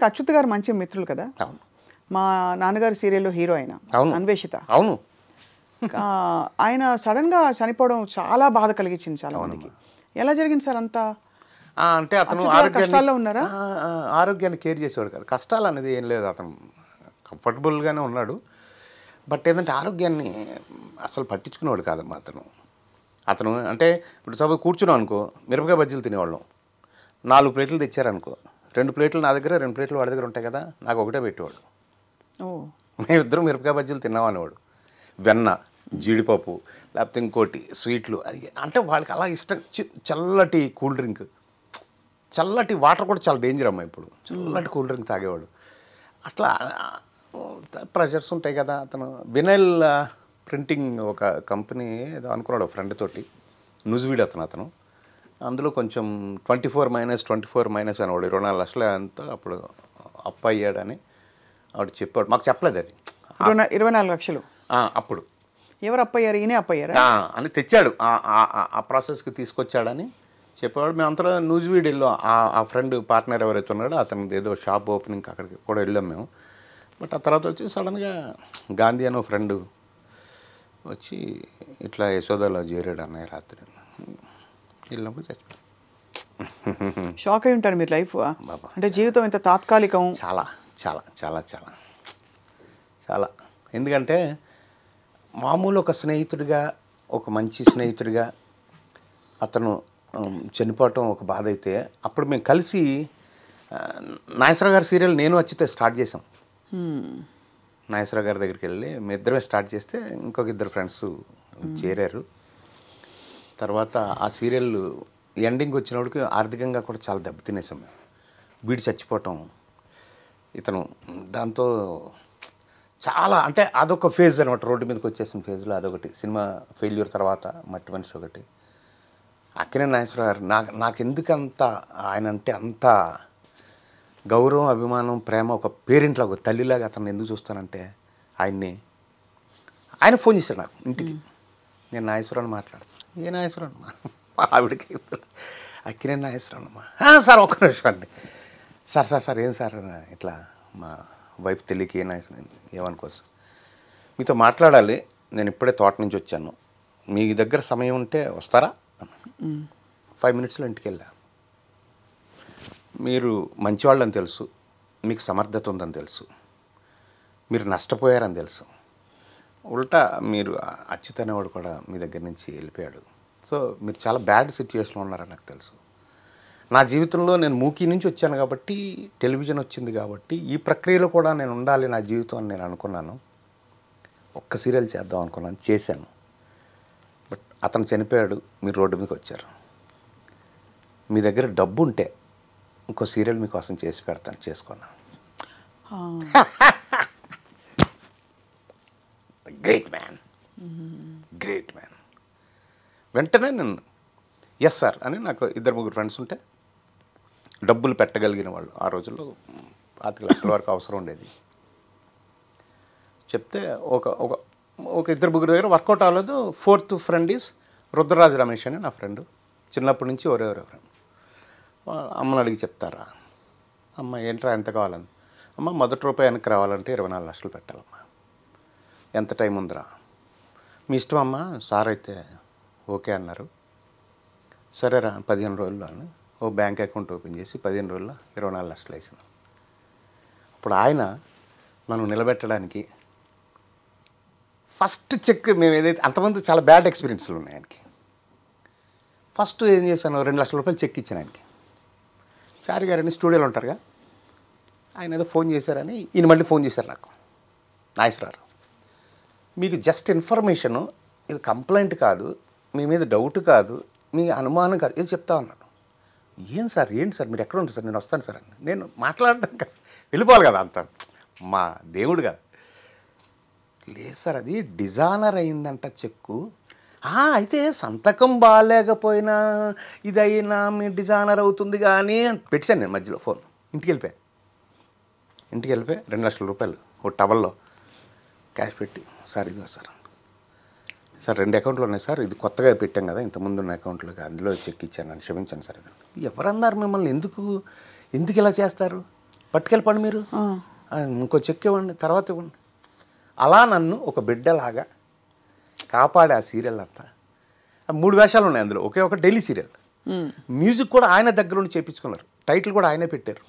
అచ్యుత్ గారు మంచి మిత్రులు కదా. అవును. మా నాన్నగారి సీరియల్లో హీరో అయిన అన్వేషిత. అవును. ఆయన సడన్గా చనిపోవడం చాలా బాధ కలిగించింది చాలా మందికి. ఎలా జరిగింది సార్ అంతా? అంటే అతను కష్టాల్లో ఉన్నారా? ఆరోగ్యాన్ని కేర్ చేసేవాడు కాదు. కష్టాలు అనేది ఏం లేదు, అతను కంఫర్టబుల్గానే ఉన్నాడు. బట్ ఏంటంటే ఆరోగ్యాన్ని అసలు పట్టించుకునేవాడు కాదమ్మా అతను అంటే ఇప్పుడు సపోజ్ కూర్చున్నాం అనుకో, మిరపకాయ బజ్జీలు తినేవాళ్ళం. 4 ప్లేట్లు తెచ్చారనుకో, 2 ప్లేట్లు నా దగ్గర, 2 ప్లేట్లు వాడి దగ్గర ఉంటాయి కదా, నాకు ఒకటే పెట్టేవాడు. మేమిద్దరం మిరపకాయ బజ్జీలు తిన్నామనేవాడు. వెన్న, జీడిపప్పు, లేకపోతే ఇంకోటి స్వీట్లు, అంటే వాళ్ళకి అలా ఇష్టం. చల్లటి కూల్ డ్రింక్, చల్లటి వాటర్ కూడా చాలా డేంజర్ అమ్మా ఇప్పుడు. చల్లటి కూల్ డ్రింక్ తాగేవాడు. అట్లా ప్రెషర్స్ ఉంటాయి కదా. అతను వినైల్ ప్రింటింగ్ ఒక కంపెనీ ఏదో అనుకున్నాడు ఫ్రెండ్ తోటి, న్యూస్వీడ్ అతను. అందులో కొంచెం 24 - అనేవాడు. 24 లక్షలు అంతా అప్పుడు అప్పు అయ్యాడని ఆవిడ చెప్పాడు. మాకు చెప్పలేదు అది. 24 లక్షలు అప్పుడు ఎవరు అప్పయ్యారు? ఈయనే అప్పయ్యారా అని తెచ్చాడు. ఆ ప్రాసెస్కి తీసుకొచ్చాడని చెప్పేవాడు. మేము అంతలో న్యూస్వీడ్ వెళ్ళాం. ఆ ఫ్రెండ్ పార్ట్నర్ ఎవరైతే ఉన్నాడో అతనిది ఏదో షాప్ ఓపెనింగ్ అక్కడికి కూడా వెళ్ళాం మేము. బట్ ఆ తర్వాత వచ్చి సడన్గా గాంధీ అని ఒక ఫ్రెండ్ వచ్చి ఇట్లా యశోదలో చేరాడు అన్నయ్య రాత్రి. వెళ్ళినప్పుడు చచ్చిపోయాడు. షాక్ అయి ఉంటారు మీరు. లైఫ్ అంటే జీవితం ఇంత తాత్కాలికం. చాలా చాలా చాలా చాలా చాలా. ఎందుకంటే మామూలు ఒక స్నేహితుడిగా, ఒక మంచి స్నేహితుడిగా అతను చనిపోవటం ఒక బాధ అయితే, అప్పుడు మేము కలిసి నాగేశ్వరరావు గారి సీరియల్ నేను వచ్చితే స్టార్ట్ చేసాం. నాగేశ్వరరావు గారి దగ్గరికి వెళ్ళి మేము ఇద్దరమే స్టార్ట్ చేస్తే ఇంకొక 2 ఫ్రెండ్స్ చేరారు. తర్వాత ఆ సీరియల్ ఎండింగ్ వచ్చినప్పటికి ఆర్థికంగా కూడా చాలా దెబ్బతినేసాం మేము. వీడి చచ్చిపోవటం, ఇతను దాంతో చాలా అంటే అదొక ఫేజ్ అనమాట. రోడ్డు మీదకి వచ్చేసిన ఫేజ్లో అదొకటి. సినిమా ఫెయిల్యూర్ తర్వాత మట్టి మనిషి ఒకటి. అక్కినేని నాగేశ్వరరావు గారు నాకెందుకంత ఆయన అంటే అంత గౌరవం, అభిమానం, ప్రేమ, ఒక పేరెంట్లా, ఒక తల్లిలాగా అతను ఎందుకు చూస్తానంటే ఆయన ఫోన్ చేశాడు నాకు ఇంటికి. నేను నాగేశ్వరరావు మాట్లాడుతాను. ఏ నాగేశ్వరరావు అమ్మా? ఆవిడకి అక్కినేని నాగేశ్వరరావు అమ్మా. సార్ ఒక్క నిమిషం అండి. సార్ ఏం సార్ ఇట్లా మా వైఫ్ తెలియక ఏమనుకోవచ్చు, మీతో మాట్లాడాలి. నేను ఇప్పుడే తోట నుంచి వచ్చాను, మీ దగ్గర సమయం ఉంటే వస్తారా? 5 మినిట్స్లో ఇంటికి వెళ్ళా. మీరు మంచివాళ్ళని తెలుసు, మీకు సమర్థత ఉందని తెలుసు, మీరు నష్టపోయారని తెలుసు. ఉల్టా మీరు అచ్యుత్ అనేవాడు కూడా మీ దగ్గర నుంచి వెళ్ళిపోయాడు. సో మీరు చాలా బ్యాడ్ సిచ్యువేషన్లో ఉన్నారని నాకు తెలుసు. నా జీవితంలో నేను మూకీ నుంచి వచ్చాను కాబట్టి, టెలివిజన్ వచ్చింది కాబట్టి, ఈ ప్రక్రియలో కూడా నేను ఉండాలి నా జీవితం అని నేను అనుకున్నాను. ఒక్క సీరియల్ చేద్దాం అనుకున్నాను, చేశాను. బట్ అతను చనిపోయాడు, మీరు రోడ్డు మీదకి వచ్చారు. మీ దగ్గర డబ్బు ఉంటే ఇంకో సీరియల్ మీకోసం చేసి పెడతాను, చేసుకున్నాను. Great man. వెంటనే నేను ఎస్ సార్ అని, నాకు 2-3 ఫ్రెండ్స్ ఉంటే డబ్బులు పెట్టగలిగిన వాళ్ళు. ఆ రోజుల్లో 5 లక్షల వరకు అవసరం ఉండేది. చెప్తే ఒక 2-3 దగ్గర వర్కౌట్ అవ్వలేదు. 4th friend is Rudraraju Ramesh అని నా ఫ్రెండ్. చిన్నప్పటి నుంచి ఎవరెవరో ఫ్రెండ్. అమ్మని అడిగి చెప్తారా? అమ్మ ఏంట్రా ఎంత కావాలని? అమ్మ మొదటి రూపాయి వెనక్కి రావాలంటే 24 లక్షలు పెట్టాలమ్మా. ఎంత టైం ఉందిరా? మీ ఇష్టం అమ్మ. సార్ అయితే ఓకే అన్నారు. సరేరా 15 రోజుల్లో అని ఓ బ్యాంక్ అకౌంట్ ఓపెన్ చేసి 15 రోజుల్లో 24 లక్షలు వేసింది. ఇప్పుడు ఆయన నన్ను నిలబెట్టడానికి ఫస్ట్ చెక్ మేము ఏదైతే, అంతమంది చాలా బ్యాడ్ ఎక్స్పీరియన్స్లు ఉన్నాయి ఆయనకి. ఫస్ట్ ఏం చేశాను, 2 లక్షల రూపాయలు చెక్ ఇచ్చాను ఆయనకి. చారి గారని స్టూడియోలో ఉంటారుగా, ఆయన ఏదో ఫోన్ చేశారని ఈయన మళ్ళీ ఫోన్ చేశారు నాకు. నాగేశ్వరరావు, మీకు జస్ట్ ఇన్ఫర్మేషను, ఇది కంప్లైంట్ కాదు, మీ మీద డౌట్ కాదు, మీ అనుమానం కాదు, ఇది చెప్తా ఉన్నాడు. ఏంటి సార్ మీరు ఎక్కడ ఉంటారు సార్? నేను వస్తాను సార్ అని. నేను మాట్లాడడం వెళ్ళిపోవాలి కదా, అంత మా దేవుడుగా. లేదు సార్, అది డిజానర్ అయిందంట చెక్కు. అయితే సంతకం బాగాలేకపోయినా ఇదైనా మీ డిజానర్ అవుతుంది కానీ పెట్టాను నేను మధ్యలో ఫోన్. ఇంటికి వెళ్ళిపోయి 2 లక్షల రూపాయలు ఓ టవల్లో క్యాష్ పెట్టి, సార్ ఇదిగో సార్ 2 అకౌంట్లు ఉన్నాయి సార్, ఇది కొత్తగా పెట్టాం కదా, ఇంతకుముందు ఉన్న అకౌంట్లోకి అందులో చెక్ ఇచ్చాను అని, క్షమించాను సార్. ఎవరన్నారు మిమ్మల్ని? ఎందుకు ఇలా చేస్తారు? పట్టుకెళ్ళిపోండి మీరు, ఇంకో చెక్ ఇవ్వండి, తర్వాత ఇవ్వండి. అలా నన్ను ఒక బిడ్డలాగా కాపాడే ఆ సీరియల్ అంతా. 3 వేషాలు ఉన్నాయి అందులో, ఒకే ఒక డైలీ సీరియల్. మ్యూజిక్ కూడా ఆయన దగ్గర నుండి చేయించుకున్నారు, టైటిల్ కూడా ఆయనే పెట్టారు.